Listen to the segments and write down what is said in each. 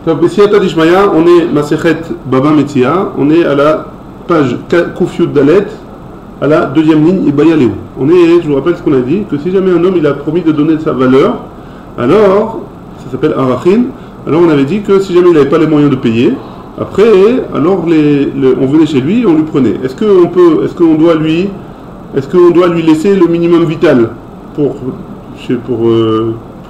Bessiyata Dishmaya, on est Masechet Baba Metzia, on est à la page Koufiout Dalet, à la deuxième ligne, Ibayaleu. On est, je vous rappelle ce qu'on a dit, que si jamais un homme il a promis de donner sa valeur, alors, ça s'appelle Arachin, alors on avait dit que si jamais il n'avait pas les moyens de payer, après, alors on venait chez lui et on lui prenait. Est-ce qu'on doit lui laisser le minimum vital pour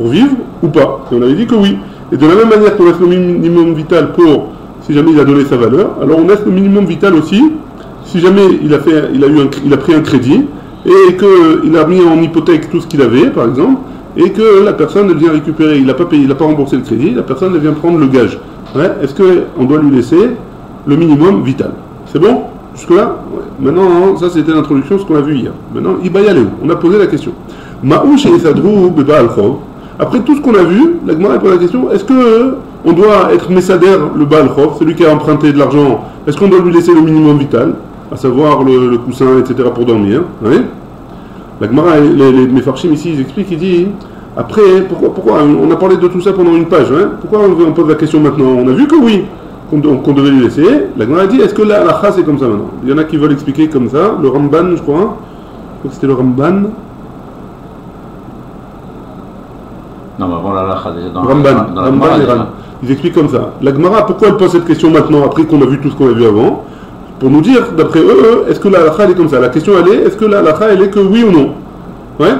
vivre ou pas? Et on avait dit que oui. Et de la même manière qu'on laisse le minimum vital pour, si jamais il a donné sa valeur, alors on laisse le minimum vital aussi, si jamais il a pris un crédit et qu'il a mis en hypothèque tout ce qu'il avait, par exemple, et que la personne elle vient récupérer, il n'a pas payé, il n'a pas remboursé le crédit, la personne elle vient prendre le gage. Ouais, est-ce qu'on doit lui laisser le minimum vital? C'est bon? Jusque-là? Ouais. Maintenant, ça c'était l'introduction, ce qu'on a vu hier. Maintenant, Ibayaleu, on a posé la question. Ma'ouch et Sadrou Beba Al-Khov. Après tout ce qu'on a vu, la Gemara pose la question, est-ce qu'on doit être Messader, le Baal Khov, celui qui a emprunté de l'argent, est-ce qu'on doit lui laisser le minimum vital, à savoir le coussin, etc. pour dormir, hein? La Gemara, les Mefarshim ici, ils expliquent, ils disent, après, pourquoi on a parlé de tout ça pendant une page, hein? Pourquoi on pose la question maintenant? On a vu que oui, qu'on devait lui laisser. La Gemara dit, est-ce que la halakha c'est comme ça maintenant? Il y en a qui veulent expliquer comme ça, le Ramban, je crois que c'était le Ramban. Non, mais avant la halakha, déjà dans Ramban et Ran. Ils expliquent comme ça. La Gemara, pourquoi elle pose cette question maintenant, après qu'on a vu tout ce qu'on a vu avant? Pour nous dire, d'après eux, est-ce que la halakha elle est comme ça? La question elle est, est-ce que la halakha elle est que oui ou non? Ouais.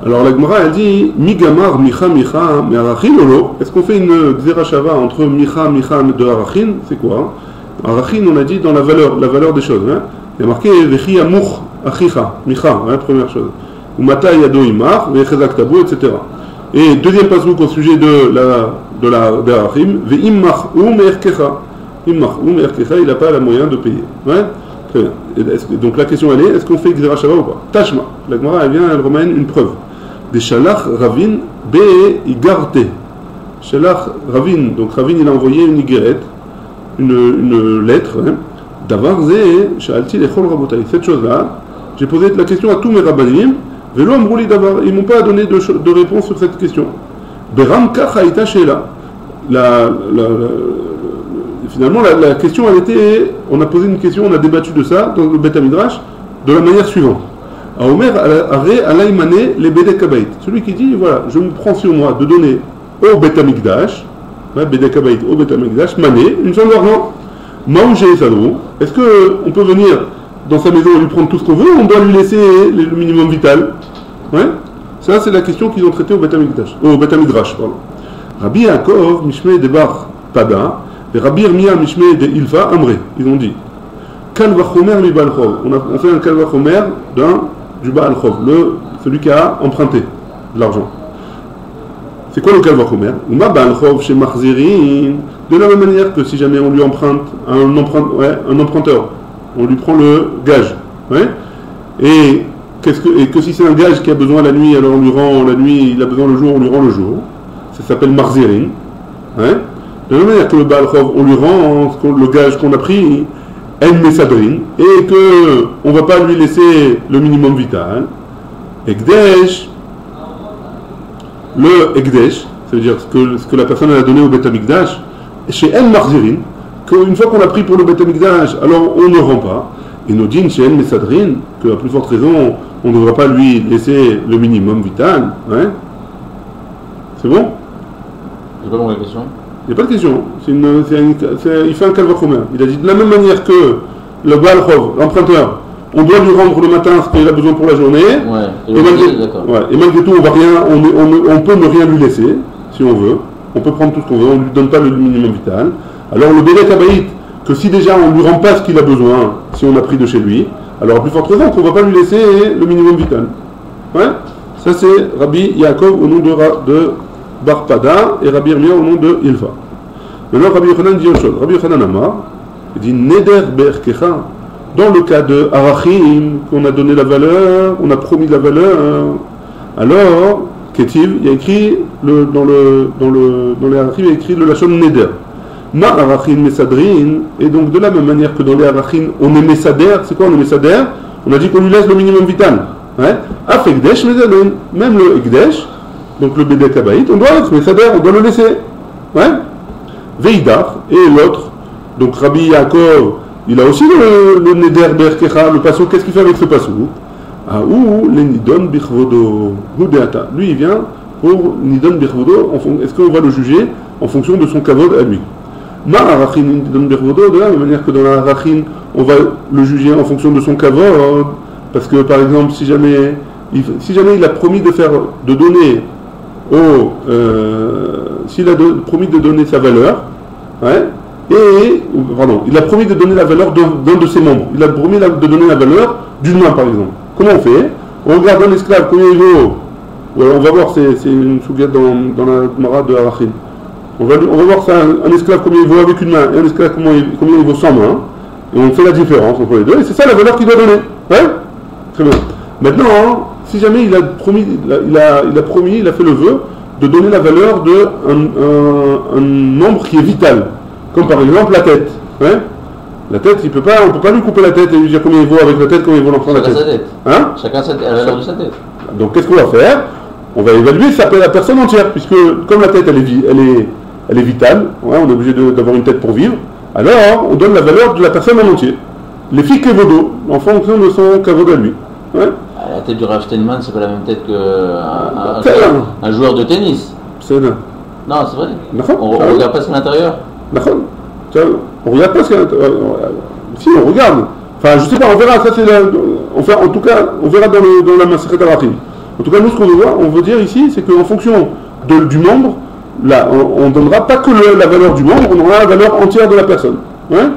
Alors la Gemara elle dit, Migamar, Micha, mais Arachin ou non? Est-ce qu'on fait une Xerashava entre Micha de Arachin? C'est quoi? Arachin, on a dit dans la valeur des choses. Hein? Il y a marqué, Vechi Amouch Achicha, Micha, hein, première chose. Ou Mata Yado Imar, Vechazak Tabou, etc. Et deuxième passouk au sujet de Arachim, Ve'immach ou Me'erkecha. Immach ou Me'erkecha, il n'a pas la moyen de payer. Ouais? Très bien. Donc la question elle est, est-ce qu'on fait Xerashava ou pas? Tashma. La Gemara elle vient, elle ramène une preuve. Des Shalach Ravin Be Igarte. Shalach Ravin, donc Ravin il a envoyé une igeret, une lettre, hein. Davar Ze Shalti Lechol Rabotai. Cette chose-là, j'ai posé la question à tous mes rabbanim, Velo Amrouli Davar, ils m'ont pas donné de réponse sur cette question. Beram Kachaïta Shela. Finalement, la question elle était, on a posé une question, on a débattu de ça dans le Bet Midrash de la manière suivante. Omer Are Alaïmane les Bedek Kabait. Celui qui dit, voilà, je me prends sur moi de donner au Bet Amikdash, Bedek Kabait, au Bet Amikdash, mané, une somme d'argent. Maouché et Sadrou. Est-ce qu'on peut venir dans sa maison et lui prendre tout ce qu'on veut, ou on doit lui laisser le minimum vital? Ouais. Ça, c'est la question qu'ils ont traitée au Bet Midrash, pardon. Rabbi Yaakov, Mishmei de Bar Pada, et Rabbi Irmia, Mishmei de Ilfa, Amré. Ils ont dit, Kalvachomer mi Baal Chov. On fait un Kalvachomer du Baal Chov, celui qui a emprunté de l'argent. C'est quoi le Kalvachomer? Uma Baal Chov chez Marzirin. De la même manière que si jamais on lui emprunte un emprunteur, on lui prend le gage. Ouais? Et que si c'est un gage qui a besoin la nuit, alors on lui rend la nuit, il a besoin le jour, on lui rend le jour. Ça s'appelle Marzirin. Ouais? De la même manière que le Baal Chov, on lui rend le gage qu'on a pris, El Mesadrin, et qu'on ne va pas lui laisser le minimum vital. Ekdesh, le Ekdesh, ça veut dire ce que la personne a donné au Bet Amikdash, chez El Marzirin, qu'une fois qu'on a pris pour le Bet Amikdash, alors on ne rend pas. Et nos dînes chez El Mesadrin, qu'à plus forte raison, on ne devra pas lui laisser le minimum vital. Hein? C'est bon? C'est pas mon question. Il n'y a pas de question. Il fait un calvachomer. Il a dit de la même manière que le Baal Chov, l'emprunteur, on doit lui rendre le matin ce qu'il a besoin pour la journée. Ouais, et malgré tout, on peut ne rien lui laisser, si on veut. On peut prendre tout ce qu'on veut, on ne lui donne pas le minimum vital. Alors le Bedek Abaït, que si déjà on ne lui rend pas ce qu'il a besoin, si on a pris de chez lui, alors à plus forte raison qu'on ne va pas lui laisser le minimum vital. Ouais? Ça c'est Rabbi Yaakov au nom de Bar Pada et Rabbi Irmia au nom de Ilfa. Maintenant Rabbi Yochanan dit autre chose. Rabbi Yochanan Amar, il dit Neder Be'erkecha. Dans le cas de Arachim, qu'on a donné la valeur, on a promis la valeur, alors Ketiv, il y a écrit dans les Arachim, il y a écrit le Lachon Neder. Ma Arachim Mesadrin, et donc de la même manière que dans les Arachim, on est Mesader. C'est quoi on est Mesader? On a dit qu'on lui laisse le minimum vital. Ouais. Af Ekdesh Mesadrin, même le Ekdesh, donc le Bedek Abaït, on doit être Mesader, on doit le laisser. Ouais. Veidar, et l'autre, donc Rabbi Yaakov, il a aussi le Neder Berkecha, le pasouk. Qu'est-ce qu'il fait avec ce pasouk? Ah, ou le Nidon Bichvodo, Hudeata. Lui, il vient pour Nidon Bichvodo, est-ce qu'on va le juger en fonction de son kavod à lui? Ma Arachin Nidon Bichvodo, de la même manière que dans la Arachin, on va le juger en fonction de son kavod, parce que par exemple, si jamais il a promis de donner s'il a promis de donner sa valeur, ouais, il a promis de donner la valeur d'un de ses membres. Il a promis de donner la valeur d'une main, par exemple. Comment on fait? On regarde un esclave, combien il vaut. Ouais, on va voir, c'est une sougette dans la Gemara de Arachin. On va voir ça, un esclave, combien il vaut avec une main, et un esclave, combien il vaut sans main. Et on fait la différence entre les deux, et c'est ça la valeur qu'il doit donner. Ouais? Très bien. Maintenant, si jamais il a fait le vœu de donner la valeur d'un membre qui est vital, comme par exemple la tête. Ouais, la tête, on ne peut pas lui couper la tête et lui dire combien il vaut avec la tête, combien il vaut l'enfant de la tête. Chacun sa tête. Hein? Chacun la valeur de sa tête. Donc qu'est-ce qu'on va faire? On va évaluer la personne entière, puisque comme la tête elle est vitale, ouais, on est obligé d'avoir une tête pour vivre, alors on donne la valeur de la personne en entier. Les filles Kevodo, en fonction de son Kavod à lui. Ouais. La tête du Rav Steinman, c'est pas la même tête qu'un joueur de tennis. C'est là. Non, c'est vrai. On regarde pas ce qu'il y a à l'intérieur. On regarde pas ce qu'il y a à l'intérieur. Si, on regarde. Enfin, je sais pas, on verra. Ça, en tout cas, on verra dans la Masechet Arachim. En tout cas, nous, ce qu'on veut dire ici, c'est qu'en fonction du membre, là, on ne donnera pas que la valeur du membre, on aura la valeur entière de la personne. Ouais.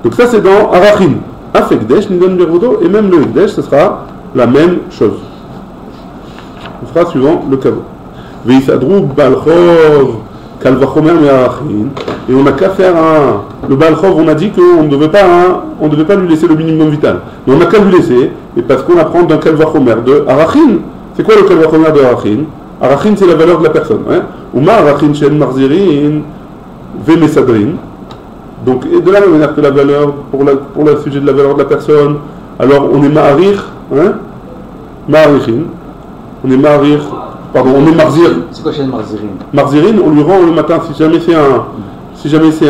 Donc ça, c'est dans Arachim. Afekdesh, Nidon Bervodo, et même le Ekdesh, ce sera la même chose. On fera suivant le caveau. Veisadrou Balchov, Kalvachomer Me'arachin, et on n'a qu'à faire le Balchov, on a dit qu'on ne devait pas lui laisser le minimum vital. Mais on n'a qu'à lui laisser, et parce qu'on apprend d'un Kalvachomer de Arachin. C'est quoi le Kalvachomer de Arachin? Arachin, c'est la valeur de la personne. Uma Arachin Shen Marzirin, Vemesadrin. Donc, et de la même manière que la valeur, pour le sujet de la valeur de la personne, alors on est Ma'arich, Ma'arichin, on est Marzir. C'est quoi chez Marzirin? Marzirin, on lui rend le matin, si jamais c'est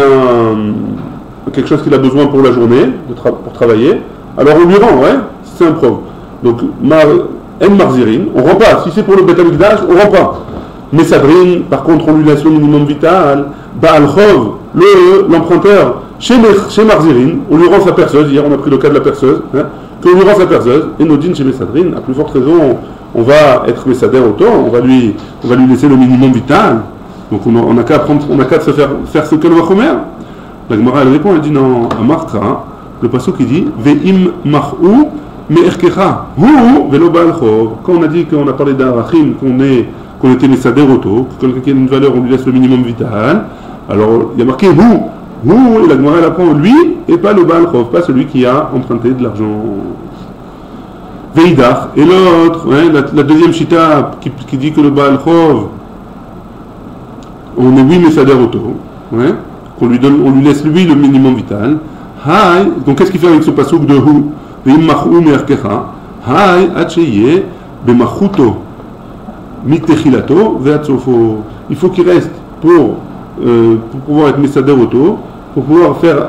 quelque chose qu'il a besoin pour la journée, pour travailler, alors on lui rend, ouais, c'est un preuve. Donc, Marzirin, on rend pas. Si c'est pour le Beth Amikdash, on rend pas. Mais Sadrin, par contre, on lui laisse le minimum vital. Baal Chov, l'emprunteur, chez Marzirin, on lui rend sa perceuse. Hier, on a pris le cas de la perceuse. Qu'on lui rend sa perceuse. Et Nodine chez Messadrin, à plus forte raison, on va être Messader autant. On va lui laisser le minimum vital. Donc, on n'a qu'à se faire ce qu'elle va chomer. La Gemara, elle répond, elle dit non, à Martra, le passage qui dit Ve'im mar'u me'erkecha hu velo Baal Chov. Quand on a dit qu'on a parlé d'Arachim, qu'on était Messader auto, que quelqu'un qui a une valeur, on lui laisse le minimum vital. Alors, il y a marqué et la Gemara elle apprend lui et pas le Baal Chov, pas celui qui a emprunté de l'argent. Veidach, et l'autre, la deuxième chita qui dit que le Baal Chov, on est lui Messader auto, qu'on lui laisse lui le minimum vital. Donc qu'est-ce qu'il fait avec ce passouk de hu? Ve'im mach'u me'erkecha, atcheye b'machuto. Il faut qu'il reste pour pouvoir être Messader auto, pour pouvoir faire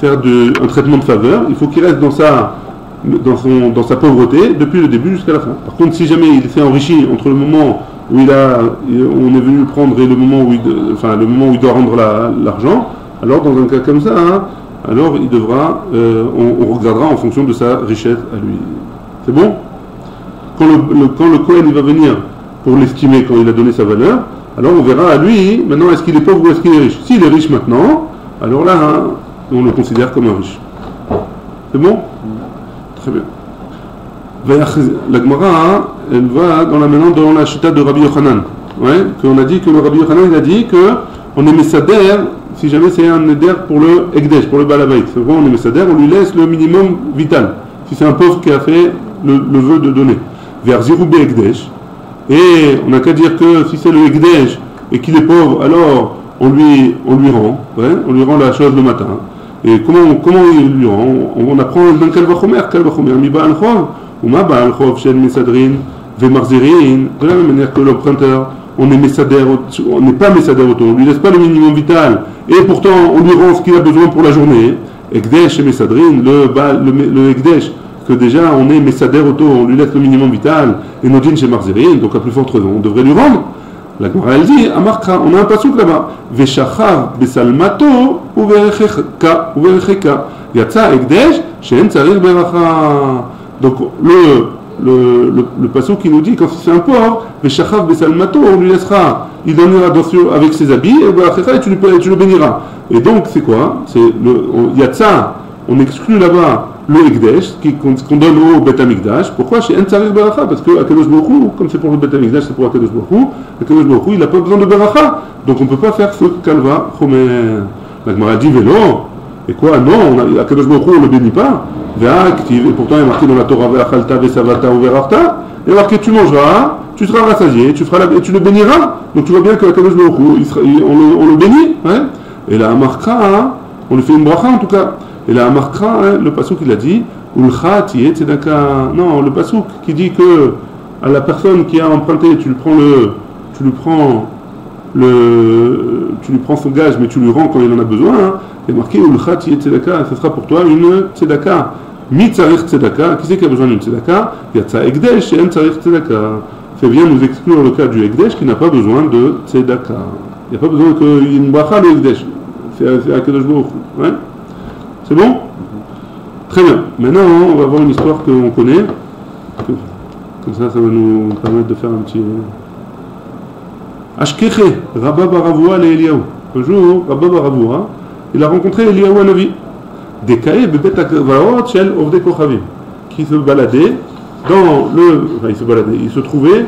un traitement de faveur, il faut qu'il reste dans sa pauvreté depuis le début jusqu'à la fin. Par contre, si jamais il s'est enrichi entre le moment où on est venu le prendre et le moment où il doit rendre l'argent, alors dans un cas comme ça, alors il devra, on regardera en fonction de sa richesse à lui. C'est bon? Quand le Kohen il va venir pour l'estimer quand il a donné sa valeur, alors on verra à lui, maintenant est-ce qu'il est pauvre ou est-ce qu'il est riche. S'il est riche maintenant, alors là, on le considère comme un riche. C'est bon? Très bien. La Gemara, elle va maintenant dans la chita de Rabbi Yochanan. Qu'on a dit que le Rabbi Yochanan il a dit qu'on est Messader, si jamais c'est un Neder pour le Ekdesh, pour le Balabait. C'est vrai, on est Messader, on lui laisse le minimum vital. Si c'est un pauvre qui a fait le vœu de donner. Vers Ziroubé Ekdesh. Et on n'a qu'à dire que si c'est le Ekdesh et qu'il est pauvre, alors on lui rend, on lui rend la chose le matin. Et comment il lui rend? On apprend dans Kalvachomer, mi Baal Chov, ou ma Baal Chov, Shen Mesadrin, Ve Marzirin, de la même manière que l'emprunteur, on est Messader, on n'est pas Messader auto, on ne lui laisse pas le minimum vital, et pourtant on lui rend ce qu'il a besoin pour la journée. Ekdesh et Messadrin, le Ekdesh, que déjà on est Messader auto, on lui laisse le minimum vital, et Nodin chez Marzerin, donc à plus forte raison, on devrait lui rendre. La Gemara elle dit, Amarkra, on a un passouk là-bas, Veshachav besalmato uverecheka, Yatsa Ekdesh, Shen Tsarir Beracha. Donc le passouk qui nous dit, quand c'est un porc, Veshachav besalmato, on lui laissera, il donnera avec ses habits, et tu le béniras. Et donc c'est quoi? C'est Yatsa, on exclut là-bas le Ekdesh, qu'on donne au Bet Amikdash. Pourquoi chez Entzarir Beracha? Parce que Akadosh Baruch Hu, comme c'est pour le Bet Amikdash, c'est pour Akadosh Baruch Hu. Akadosh Baruch Hu, il n'a pas besoin de Beracha. Donc on ne peut pas faire ce Kalva Chomer. La Gemara dit vélo. Et quoi? Non, Akadosh Baruch Hu, on ne le bénit pas. Et pourtant il est marqué dans la Torah Ve'achalta ve'savata u'verachta. Il est marqué tu mangeras, tu seras rassasié, et tu le béniras. Donc tu vois bien que Akadosh Baruch Hu, on le bénit. Hein? Et là, Amarkra, on lui fait une bracha en tout cas. Et là, Amarkra, le passouk il a dit, Ulcha tiye tzedaka. Non, le passouk qui dit que à la personne qui a emprunté, tu lui prends son gage, mais tu lui rends quand il en a besoin. Hein, il est marqué Ulcha tiye tzedaka. Ce sera pour toi une tzedaka. Mi tzarich tzedaka. Qui c'est qui a besoin d'une tzedaka? Yatsa ekdesh et en tzarich tzedaka. Ça vient nous exclure le cas du ekdesh qui n'a pas besoin de tzedaka. Il n'y a pas besoin qu'il y ait une bracha le ekdesh. C'est Akadosh Baruch Hu. Ouais. C'est bon? Très bien. Maintenant, on va voir une histoire qu'on connaît. Comme ça va nous permettre de faire un petit... Ashkeche, Rabba Baravua et Eliaou. Un jour, Rabba Baravua, il a rencontré Eliaou Hanavi. Des cahiers bebet akvaot shel ovdei kochavim. Qui se baladait dans le... Enfin, il se trouvait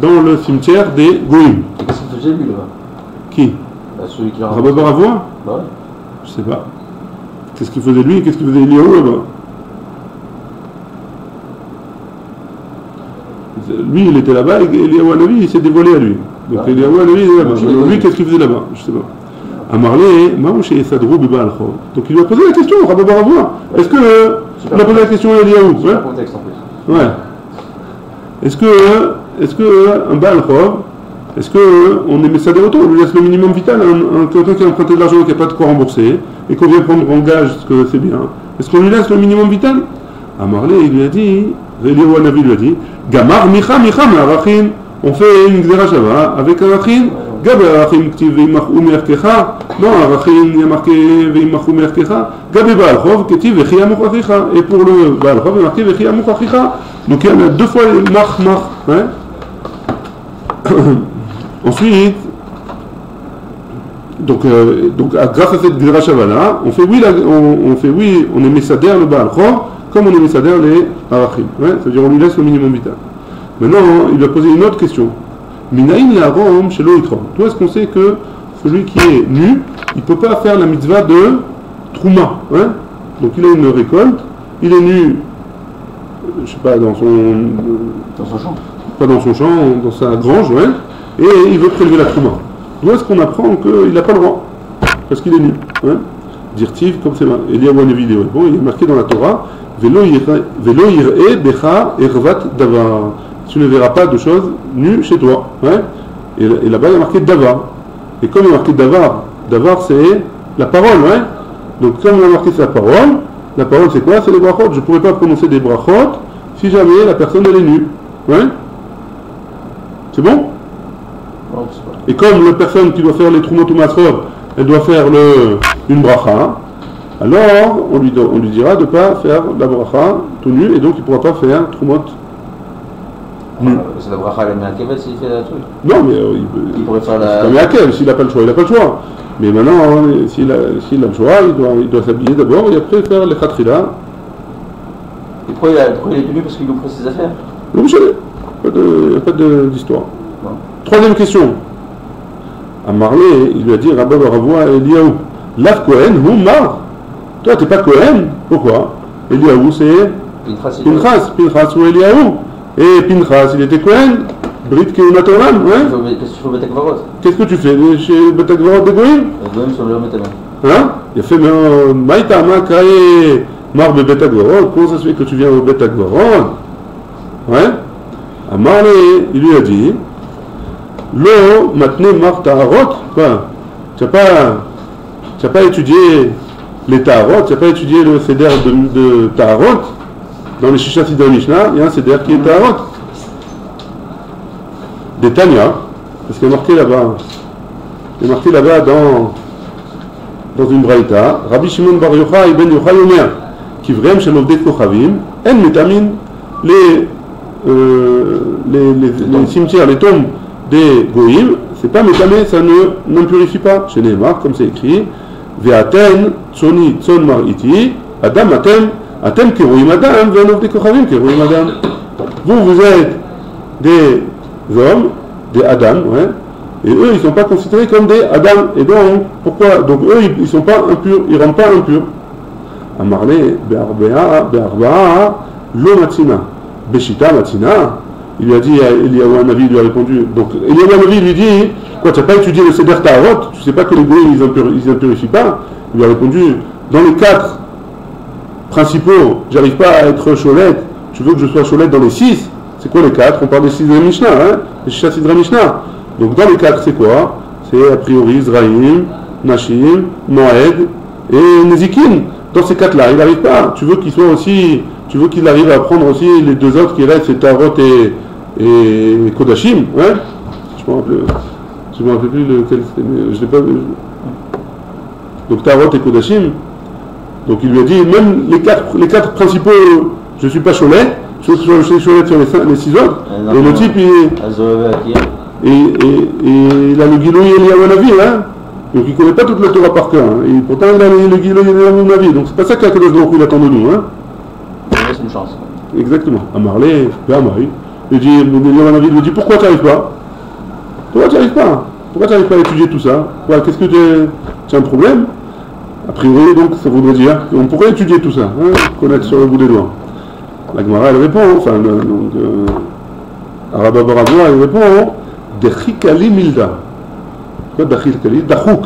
dans le cimetière des Goïm. Qu'est-ce qu'il faisait lui là-bas? Qui? Celui qui l'a Rabba Baravua? Bah ouais. Je sais pas. Qu'est-ce qu'il faisait lui et qu'est-ce qu'il faisait Eliaou là-bas? Lui, il était là-bas et Eliaou Hanavi, il s'est dévoilé à lui. Donc Eliaou Hanavi, il est là-bas. Lui, qu'est-ce qu'il faisait là-bas? Je sais pas. Amarlé, Maouche et Sadrou Biba al-Khov. Donc il lui a posé la question, Rabba Baravua. Est-ce que. Il a posé la question à Eliaou. C'est un contexte en plus. Ouais. Est-ce que un Baal Khov, est-ce qu'on est Messader auto, on lui laisse le minimum vital, quelqu'un qui a emprunté de l'argent et qui n'a pas de quoi rembourser, et qu'on vient prendre en gage ce que c'est bien, est-ce qu'on lui laisse le minimum vital? Amarlé, il lui a dit, Eliaou Hanavi lui a dit, Gamar Micha Arachin, on fait une Gzera Shava avec Arachin, Gab Arachin Ktiv Veimachou Merkecha, non, Arachin il y a marqué Veimachou Merkecha, Gab Baal Khov Ktiv Vechia Muchachicha, et pour le Baal Khov il y a marqué Vechia Muchachicha, donc il y en a deux fois les Mach, hein. Ensuite, donc grâce à cette Gzera Shava là, on fait oui, on est Messader le Baal Khov, comme on est Messader les Arachim, ouais, c'est-à-dire on lui laisse le minimum vital. Maintenant, il va poser une autre question. Minaïn la Rome chez l'Oikra. Toi, est-ce qu'on sait que celui qui est nu, il ne peut pas faire la mitzvah de Trouma, hein? Donc il a une récolte, il est nu, je sais pas, dans son champ. Pas dans son champ, dans sa grange, ouais, et il veut prélever la Trouma. D'où est-ce qu'on apprend qu'il n'a pas le droit? Parce qu'il est nu, hein? Dirtiv, comme c'est là. Il y a une vidéo. Bon, il est marqué dans la Torah, Velo yir'e becha ervat davar. Tu ne verras pas de choses nues chez toi. Ouais? Et là-bas, il y a marqué davar. Et comme il y a marqué davar, davar c'est la parole. Ouais? Donc, comme il y a marqué la parole c'est quoi? C'est les brachot. Je ne pourrais pas prononcer des brachot si jamais la personne elle est nue. Ouais? C'est bon? Non, c'est pas. Et comme la personne qui doit faire les trumot ou masrot, elle doit faire une bracha, alors on lui dira de ne pas faire la bracha tout nu, et donc il ne pourra pas faire trumot nu. C'est la bracha elle met un kevet s'il fait la truc. Non, mais il pourrait faire la... C'est pas Meakev, s'il n'a pas le choix, il n'a pas le choix. Mais maintenant, s'il a le choix, il doit s'habiller d'abord et après faire les khatrila. Et pourquoi il est tenu? Parce qu'il nous prend ses affaires? Non, vous savez, il n'y a pas d'histoire. Troisième question. À Marley, il lui a dit Rabba Baravua et Eliaou. Lav Kohen, ou Mar. Toi, t'es pas Kohen. Pourquoi? Eliaou, c'est Pinchas ou Eliaou. Et Pinchas, il était Kohen. Brit Keunatoram, ouais. Qu'est-ce que tu fais au Bet Akvarot? Qu'est-ce que tu fais chez Bet Akvarot de Goïm? Les Goïm sont le métal. Hein? Il a fait Maïta Makae Mar de Bet Akvarot. Comment ça se fait que tu viens au Bet Akvarot? Ouais. À Marley, il lui a dit Lo matne mar taharot, quoi. Tu n'as pas étudié les taharot, tu n'as pas étudié le seder de taharot. Dans les Shisha Sidra Mishnah, il y a un seder qui est taharot. Des Tanya, parce qu'il est marqué là-bas. Il est marqué là-bas dans une braïta, Rabbi Shimon Bar Yochai ben Yochai Omer, qui vrem chez l'Ovdet Kochavim, en métamine, les cimetières, les tombes des Goïm, c'est pas métamé, ça n'impurifie pas. Chez Neymar, comme c'est écrit, Ve'aten, Tsoni, Tson Mar'iti, Adam, Atem, Kerouim Adam, Ve'en Ovdet Kochavim, Kerouim Adam. Vous êtes des hommes, des Adam, ouais. Et eux, ils ne sont pas considérés comme des Adam. Et donc, pourquoi? Donc eux, ils ne sont pas impurs, ils ne rendent pas impurs. Amarle, Be'arba'a, Lo Matina. Beshita Matina. Il lui a dit, Eliyahu Hanavi lui a répondu. Donc Eliyahu Hanavi lui dit, quoi, tu n'as pas étudié le Seder Taharot, tu ne sais pas que les Goïs, ils n'impurifient pas. Il lui a répondu, dans les 4 principaux, j'arrive pas à être Cholette, tu veux que je sois Cholette dans les 6? C'est quoi les 4? On parle des Sidra Mishnah, hein? Les Shisha Sidra Mishnah. Donc dans les 4, c'est quoi? C'est a priori Zraïm, Nashim, Moed et Nezikin. Dans ces 4-là, il n'arrive pas. Tu veux qu'il soit aussi, tu veux qu'il arrive à prendre aussi les 2 autres qui restent, c'est Tarot et Kodashim, ouais? Je me rappelle plus lequel c'était, mais je l'ai pas vu. Donc Tarot et Kodashim. Donc il lui a dit, même les 4 principaux, je ne suis pas Cholet, je suis Cholet sur les 6 autres. Et le type, il a le Giloui Eliyahu Hanavi, hein. Donc il ne connaît pas toute la Torah par cœur, hein. Et pourtant il a le Giloui Eliyahu Hanavi. Donc c'est pas ça qu'Akadosh Baruch Hu attend de nous, hein. C'est une chance. Exactement. Amarlé, Amari. Il dit, Eliyahu Hanavi lui dit, pourquoi tu n'arrives pas? Pourquoi tu n'arrives pas? Pourquoi tu n'arrives pas à étudier tout ça? Ouais, qu'est-ce que tu as un problème? A priori, donc, ça voudrait dire qu'on pourrait étudier tout ça, hein, connaître sur le bout des doigts. La Gemara, elle répond, enfin, Araba Baravoua, elle répond, Dechikali Milda. Quoi Dechikali? Dachouk,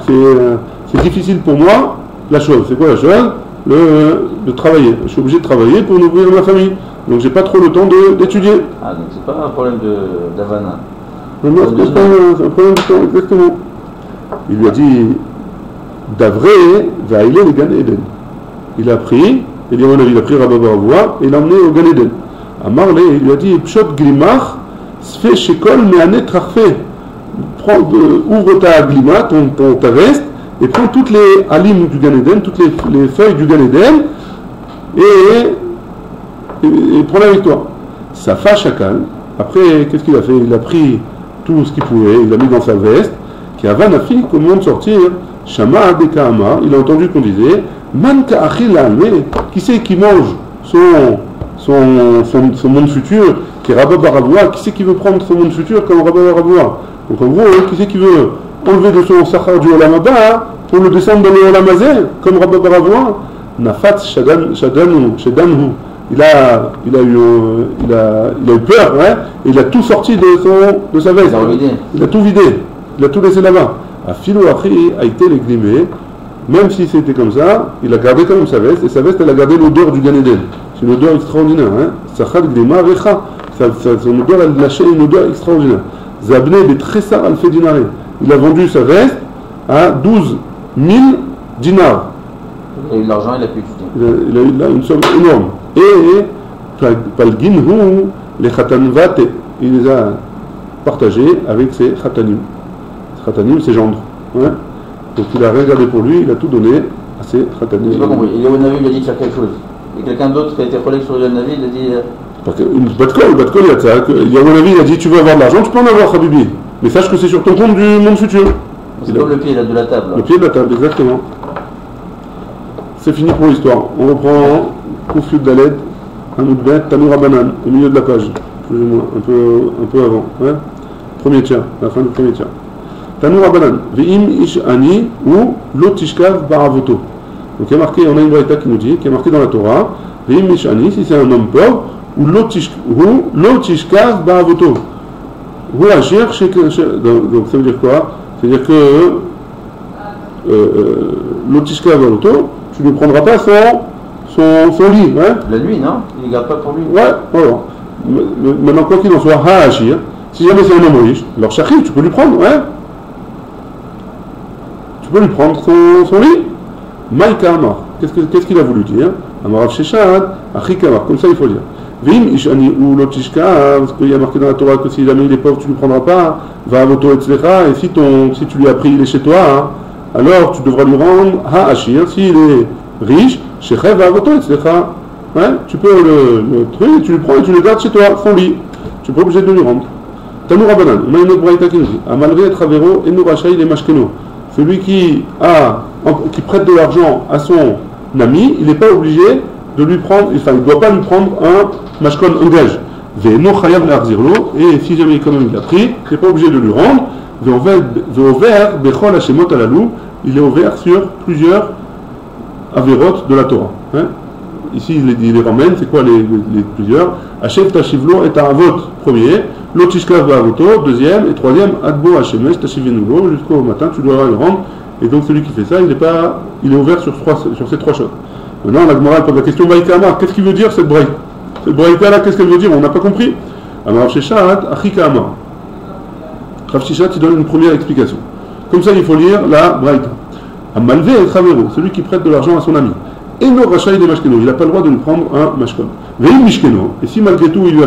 c'est difficile pour moi, la chose. C'est quoi la chose? De travailler. Je suis obligé de travailler pour nourrir ma famille. Donc, j'ai pas trop le temps d'étudier. Ah, donc c'est pas un problème d'Havana. Non, c'est pas un problème de temps, exactement. Il lui a dit, D'avré, va aller le Gan Eden. Il a pris, il a pris Rabba Baravoua et il l'a emmené au Gan Eden. Amarle, il lui a dit, Pshot Glimach, Sfé Shekol Meane Trachfe. Ouvre ta glima, ta veste, et prends toutes les alim du Gan Eden, toutes les feuilles du Gan Eden, et prends-la avec toi. Safa Shakal. Après, qu'est-ce qu'il a fait? Il a pris tout ce qu'il pouvait, il l'a mis dans sa veste, qui avait un fille comment de sortir. Shama Adekama, il a entendu qu'on disait Man Ka'achil Alme, qui c'est qui mange son monde futur, qui est Rabba Baravoua, qui c'est qui veut prendre son monde futur comme Rabba Baravoua? Donc en gros, qui c'est qui veut enlever de son Sachar du Olam Haba pour le descendre dans le Olam Hazeh, comme Rabba Baravoua? Nafat Shadanhu, il a eu peur, ouais, et il a tout sorti de sa veste. Il a tout vidé, il a tout laissé là-bas. A Philo Achri a été les glimés, même si c'était comme ça, il a gardé quand même sa veste, et sa veste elle a gardé l'odeur du Gan Eden. C'est une odeur extraordinaire, hein. Sachad Glima Recha, son odeur elle lâchait une odeur extraordinaire. Zabne Betressar Alfe Dinare, il a vendu sa veste à 12 000 dinars. Il a eu de l'argent, il a pu étudier. Il a eu là une somme énorme. Et Palginhu, les Khatanvate, il les a partagés avec ses Khatanim. Khatanim, ses gendres. Ouais. Donc il a rien gardé pour lui, il a tout donné à ses Khatanim. J'ai pas compris. Eliyahu Hanavi lui a dit de faire quelque chose. Et quelqu'un d'autre qui a été collègue sur Eliyahu Hanavi, il a dit. Parce que une Batkol, il y a ça. Eliyahu Hanavi, il a dit tu veux avoir de l'argent, tu peux en avoir, Habibi. Mais sache que c'est sur ton compte du monde futur. C'est comme le pied là, de la table. Là. Le pied de la table, exactement. C'est fini pour l'histoire. On reprend Koufyud Daled, Hamoudbet, Tanoura Banan, au milieu de la page. Plus ou moins, un peu avant. Ouais. Premier tiers, la fin du premier tiers. Tanoura Banan, Ve'im Ish Ani ou Lotishkav Baravoto. Donc il y a marqué, on a une braïta qui nous dit, qui est marqué dans la Torah, Ve'im Ish Ani, si c'est un homme pauvre, ou Lotishkav Baravoto. Ou agir donc ça veut dire quoi? C'est-à-dire que Lotishkav Baravoto, tu ne prendras pas son lit. Hein? La nuit, non? Il ne garde pas pour lui. Ouais, voilà. Maintenant, quoi qu'il en soit, Ha agir, Si jamais c'est un homme riche, alors Shachir, tu peux lui prendre, ouais. Tu peux lui prendre son lit. Maïka Amar. Qu'est-ce qu'il a voulu dire? Amarav Sheshad, Achikamar. Comme ça, il faut dire. Vim Ishani ou Lotishka, parce qu'il y a marqué dans la Torah que si jamais il est pauvre, tu ne le prendras pas. Va avoto etzlecha, et si tu lui as pris, il est chez toi, hein, alors tu devras lui rendre Ha-Ashir. S'il est riche, Shechev va avoto etzlecha. Ouais, tu peux le truc, tu le prends et tu le gardes chez toi, son lit. Tu n'es pas obligé de lui rendre. Tanou Rabbanan, on a une autre braïta qui nous dit Amalvé et Travero, et nous rachaï les mashkeno. Celui qui prête de l'argent à son ami, il n'est pas obligé de lui prendre, enfin, il ne doit pas lui prendre un mashkon, un gage. Ve'eno chayav le'achzirlo, et si jamais il a pris, il n'est pas obligé de lui rendre. Ve'over bechol hashemot alalou, il est ouvert sur plusieurs averot de la Torah. Hein? Ici, il les ramène, c'est quoi les plusieurs? Hachem tashivlo et avot, premier, l'otishkav ba'avoto, deuxième, et troisième, adbo hashemesh tashivenulo, jusqu'au matin, tu dois le rendre. Et donc celui qui fait ça, il est ouvert sur ces trois choses. Maintenant, la Gemara pose la question, Vaïka Amar, qu'est-ce qu'il veut dire cette braïta? Cette braïta là, qu'est-ce qu'elle veut dire? On n'a pas compris. Amar Sheshat, Achika Amar. Rav Sheshat, il donne une première explication. Comme ça, il faut lire la braïta. Amalvé et Travero, celui qui prête de l'argent à son ami. Et no rachaï de mashkeno, il n'a pas le droit de lui prendre un mashkon. Veim mishkeno, et si malgré tout il lui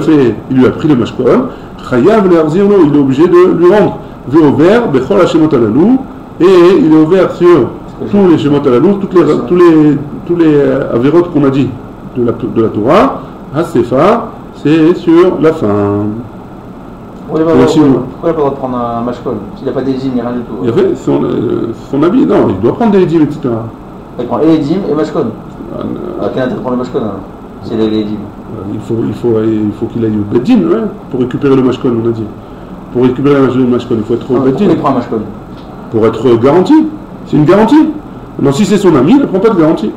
a pris le mashkon, chayav le'arzirno, il est obligé de lui rendre. Ve'over bechol hashemot alalou, et il est ouvert sur tous les shemot alalou, tous les avérotes qu'on a dit de la Torah. Hasefa, c'est sur la fin. Pourquoi il n'a pas le droit de prendre un mashkon s'il n'a pas des dîmes, rien du tout? Il a fait son habit, non, il doit prendre des dîmes, etc. Il prend et les dîmes et mashkon. À quel intérêt de prendre le mashkon? C'est les dîmes. Il faut qu'il aille au beddin, ouais, pour récupérer le mashkon, on a dit. Pour récupérer le mashkon, il faut être au beddin. Pourquoi il prend un mashkon? Pour être garanti. C'est une garantie. Non, si c'est son ami, il ne prend pas de garantie.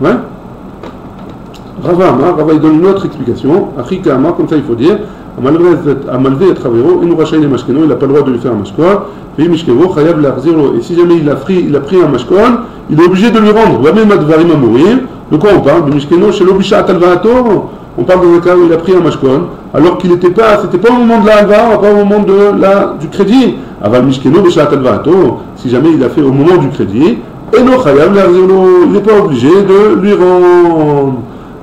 Ouais. Rava, il donne une autre explication. Achika Amar, comme ça il faut dire. Amalvé et Travero, et nous rachaï les mashkeno, il n'a pas le droit de lui faire un mashkon. Et si jamais il a pris un mashkon, il est obligé de lui rendre. De quoi on parle? De mishkeno chez l'obisha atalvaato. On parle d'un cas où il a pris un mashkon, alors c'était pas au moment de la halva, pas au moment du crédit. Aval mishkeno bisha atalvaato. Si jamais il a fait au moment du crédit, et no chayav le'arzirlo, il n'est pas obligé de lui rendre.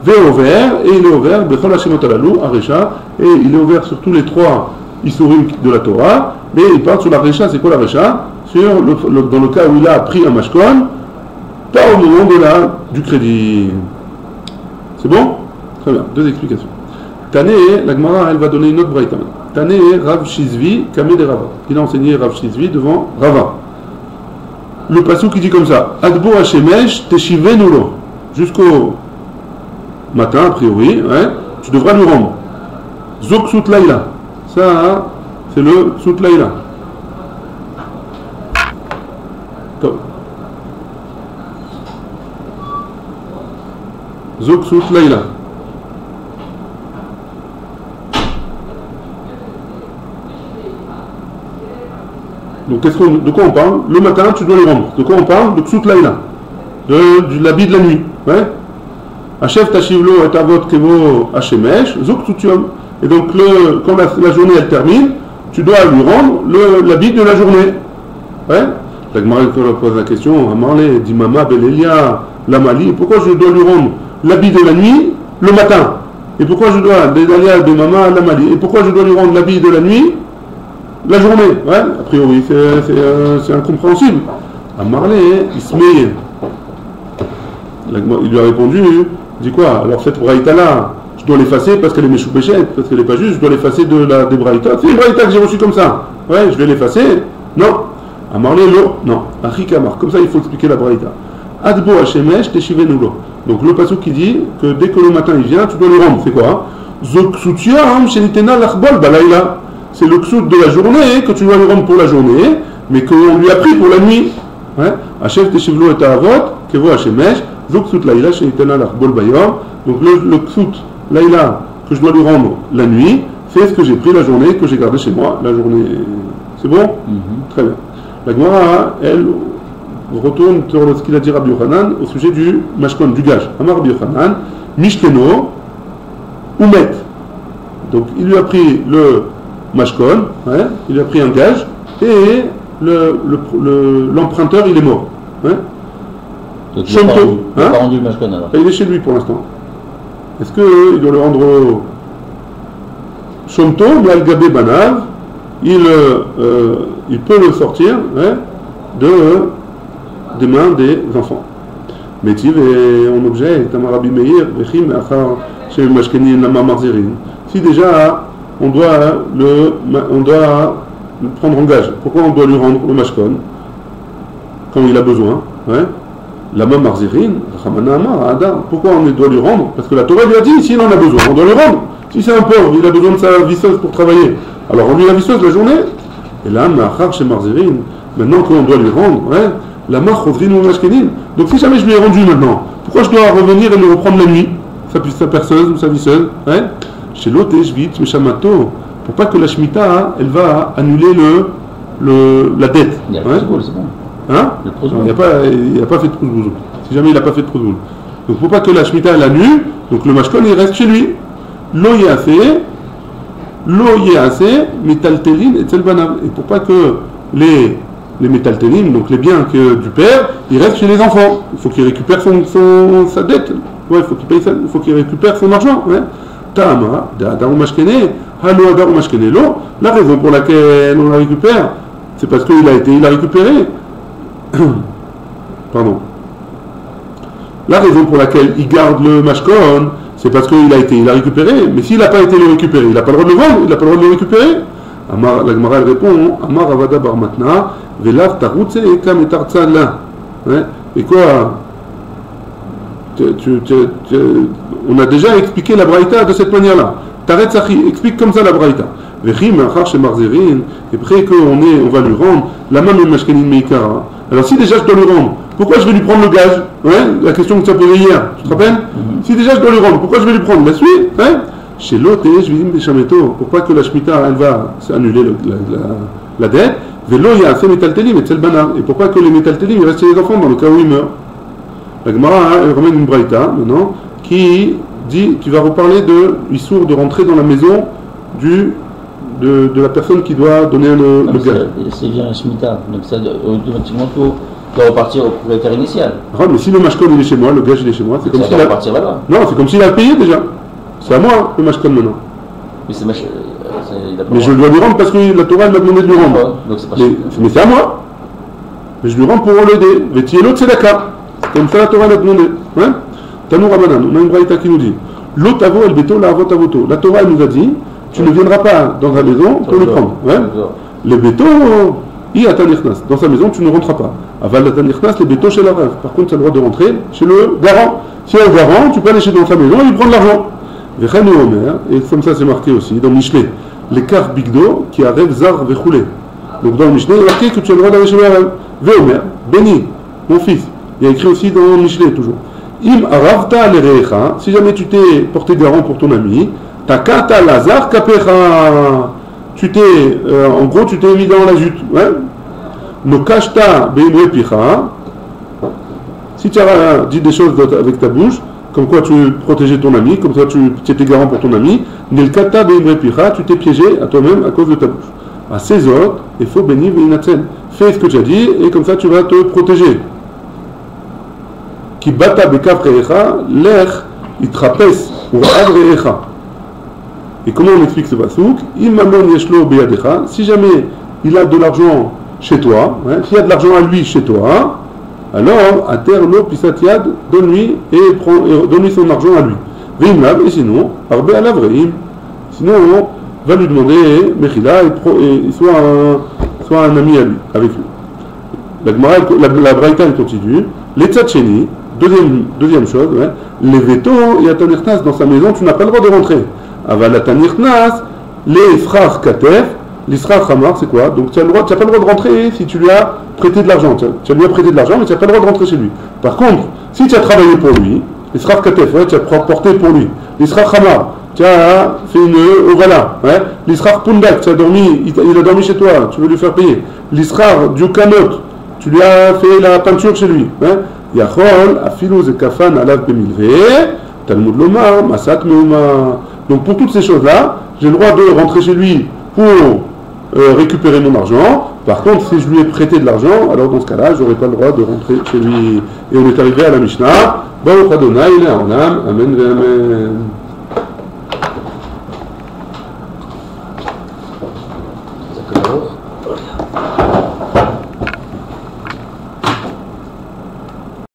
Ve'over, et il est ouvert, bechol hashemot alalou, arecha, et il est ouvert sur tous les trois isurim de la Torah, mais il part sur la recha. C'est quoi la recha? Dans le cas où il a pris un mashkon, pas au moment du crédit. C'est bon? Très bien, deux explications. Tané, la Gemara, elle va donner une autre braïta. Tané, Rav Shizvi, Kamé de Rava. Il a enseigné Rav Shizvi devant Rava. Le passou qui dit comme ça, Adbo Hashemesh, Teshivenulo, jusqu'au matin, a priori, ouais, tu devras lui rendre. Zok Sut Laila. Ça, c'est le Sut Laila. Zok Sut Laila. Donc, de quoi on parle? Le matin, tu dois lui rendre. De quoi on parle? De Ksut Laila. De l'habit de la nuit. Ouais. Hachef Tashivlo et Avot Kevo Hashemesh, Zok Tutium. Et donc, quand la journée elle termine, tu dois lui rendre l'habit de la journée. Ouais. La Gemara pose la question, Amarle, Dimama, Belelia, Lamali, pourquoi je dois lui rendre l'habit de la nuit le matin? Et pourquoi je dois, Dedalia, Demama, Lamali, et pourquoi je dois lui rendre l'habit de la nuit la journée? Ouais, a priori, c'est incompréhensible. Amarle, Ismaïl. Il lui a répondu, dit quoi? Alors cette braïta-là, je dois l'effacer parce qu'elle est méchoupéchette, parce qu'elle n'est pas juste, je dois l'effacer des braïtas. C'est une braïta que j'ai reçue comme ça. Ouais, je vais l'effacer. Non. Amarle, non. Achikamar. Comme ça, il faut expliquer la braïta. Adbo Hashemesh, Teshivenulo. Donc le passage qui dit que dès que le matin il vient, tu dois lui rendre. C'est quoi? Zoksutiam Shenitena Lachbol Balaïla. C'est le ksut de la journée que tu dois lui rendre pour la journée, mais qu'on lui a pris pour la nuit. Hachef Teshivlo et Avot, Kevo Hashemesh, Zoksut Laïla, Shenitena Lachbol Bayom. Donc le ksut Laïla que je dois lui rendre la nuit, c'est ce que j'ai pris la journée, que j'ai gardé chez moi la journée. C'est bon? Très bien. La Gemara, elle, retourne sur ce qu'il a dit Rabbi Yochanan au sujet du mashkon, du gage. Amar Rabbi Yochanan, Mishkeno, Umet. Donc il lui a pris le mashkon, ouais, il lui a pris un gage, et l'emprunteur il est mort. Ouais. Donc il n'a pas rendu le mashkon alors. Il est chez lui pour l'instant. Est-ce qu'il doit le rendre Shomto, mais al-Gabé Banav, il peut le sortir, ouais, des mains des enfants. Métiv est en objet, Tamarabi Meir, Vechim, Achar, chez Mashkeni, Nama Marzirin. Si déjà on doit le prendre en gage, pourquoi on doit lui rendre le mashkon quand il a besoin, ouais? Lama Marzirin, Ramana Amar, Ada, pourquoi on doit lui rendre? Parce que la Torah lui a dit, s'il en a besoin, on doit lui rendre. Si c'est un pauvre, il a besoin de sa visseuse pour travailler, alors on lui la visseuse la journée. Et là, Machar chez Marzirin, maintenant qu'on doit lui rendre, ouais, Lama Chodrin ou Mashkenin. Donc si jamais je lui ai rendu maintenant, pourquoi je dois revenir et le reprendre la nuit, sa perceuse ou sa visseuse, ouais? Chez l'autre, je vis, Meshamato, pour pas que la Shemitah, elle va annuler la dette. Il y a le ouais? c'est bon. Hein? Il n'a pas fait de prouzboul. Si jamais il n'a pas fait de prouzboul. Donc pour pas que la Shemitah elle annule, donc le mashkon il reste chez lui. Lo yéase, mitaltelin et tselbanav. Et pour pas que les mitaltelin, donc les biens du père, ils restent chez les enfants. Il faut qu'il récupère sa dette. Ouais, il faut qu'il récupère son argent. Ouais. Ta'ama, da'adaru mashkene, halo adaru mashkene lo. La raison pour laquelle on la récupère, c'est parce qu'il a récupéré. Pardon. La raison pour laquelle il garde le mashkon, c'est parce qu'il a récupéré. Mais s'il n'a pas été le récupérer, il n'a pas le droit de le vendre, il n'a pas le droit de le récupérer. La Gemara répond, Amar Avada Bar Matna, Velav Tarutse et Kam et Tarzala. Et quoi? On a déjà expliqué la braïta de cette manière-là. Taret Sachi, explique comme ça la braïta. Vechim, Achar chez Marzerin, et après on va lui rendre la main de Mashkenin Meikara. Alors si déjà je dois lui rendre, pourquoi je vais lui prendre le gage? Ouais, la question que tu as posée hier, tu te rappelles? Si déjà je dois lui rendre, pourquoi je vais lui prendre la suite? Ouais. Chez l'autre, je vais dire Beshameto, pourquoi que la Shemitah elle va annuler la dette? Velo il y a assez métaltelim et tselbana. Et pourquoi que les métaltelim ils restent chez les enfants dans le cas où ils meurent? La Gemara elle ramène une braïta maintenant qui dit, qui va reparler de l'issour de rentrer dans la maison de la personne qui doit donner le gage. C'est bien la Shemitah, donc ça automatiquement doit repartir au propriétaire initial. Ah, mais si le mashkon il est chez moi, le gage il est chez moi, c'est comme s'il a repartir là-bas. Non, c'est comme s'il a payé déjà. C'est à moi le mashkon maintenant. Mais mais je dois lui rendre parce que la Torah m'a demandé de lui rendre. Donc c'est pas mais c'est à moi. Mais je lui rends pour l'aider. Mais tu es l'autre, c'est d'accord. Comme ça la Torah m'a demandé. Ouais? Tanou Rabanan, on a une braïta qui nous dit l'otavo el beto la avot avoto. La Torah nous a dit tu ne viendras pas dans ta maison pour le prendre. Ouais? Les bétos, dans sa maison, tu ne rentreras pas. Aval les bétos chez la rêve. Par contre, tu as le droit de rentrer chez le garant. Si il y a un garant, tu peux aller chez dans sa maison et lui prendre l'argent. Et comme ça, c'est marqué aussi dans Michelet. Les cartes bigdo qui arrivent zar vechoulé. Donc dans Michelet, il est marqué que tu as le droit d'aller chez le rêve. Veomer, béni, mon fils. Il y a écrit aussi dans Michelet toujours. Im aravta lerecha, si jamais tu t'es porté garant pour ton ami, takata lazar kapecha. En gros, tu t'es mis dans la jute. Ouais. Nokashta beimre picha. Si tu as dit des choses avec ta bouche, comme quoi tu protégeais ton ami, comme ça tu étais garant pour ton ami, nilkata beimre picha, tu t'es piégé à toi-même à cause de ta bouche. À ces autres, il faut bénir veinatzen. Fais ce que tu as dit et comme ça tu vas te protéger. Ki bata bekavrecha, lech itrapes ou avrecha. Et comment on explique ce pasouk? Si jamais il a de l'argent chez toi, hein, s'il y a de l'argent à lui chez toi, alors à terre l'eau pisatiad, donne-lui donne-lui son argent à lui. Veimlav, et sinon, arbe à l'avreim. Sinon, on va lui demander mechila et soit un ami à lui, avec lui. La braïta continue. Les tzatcheni, deuxième chose, ouais, les veto et atanirtas dans sa maison, tu n'as pas le droit de rentrer. Avalatanirnas, les frères katef, les frères hamar, c'est quoi? Donc tu n'as pas le droit de rentrer si tu lui as prêté de l'argent. Tu lui as prêté de l'argent, mais tu n'as pas le droit de rentrer chez lui. Par contre, si tu as travaillé pour lui, les frères katef, ouais, tu as porté pour lui. Les frères hamar, tu as fait une ovala. Ouais. Les frères pundak, tu as dormi, il a dormi chez toi, tu veux lui faire payer. Les frères du kanot, tu lui as fait la peinture chez lui. Yachol, afilo ze kafan alav bemilve, Talmud lomar, masat meuma. Donc pour toutes ces choses-là, j'ai le droit de rentrer chez lui pour récupérer mon argent. Par contre, si je lui ai prêté de l'argent, alors dans ce cas-là, je n'aurai pas le droit de rentrer chez lui. Et on est arrivé à la Mishnah. Baruch Adonai le'olam, amen ve'amen. D'accord.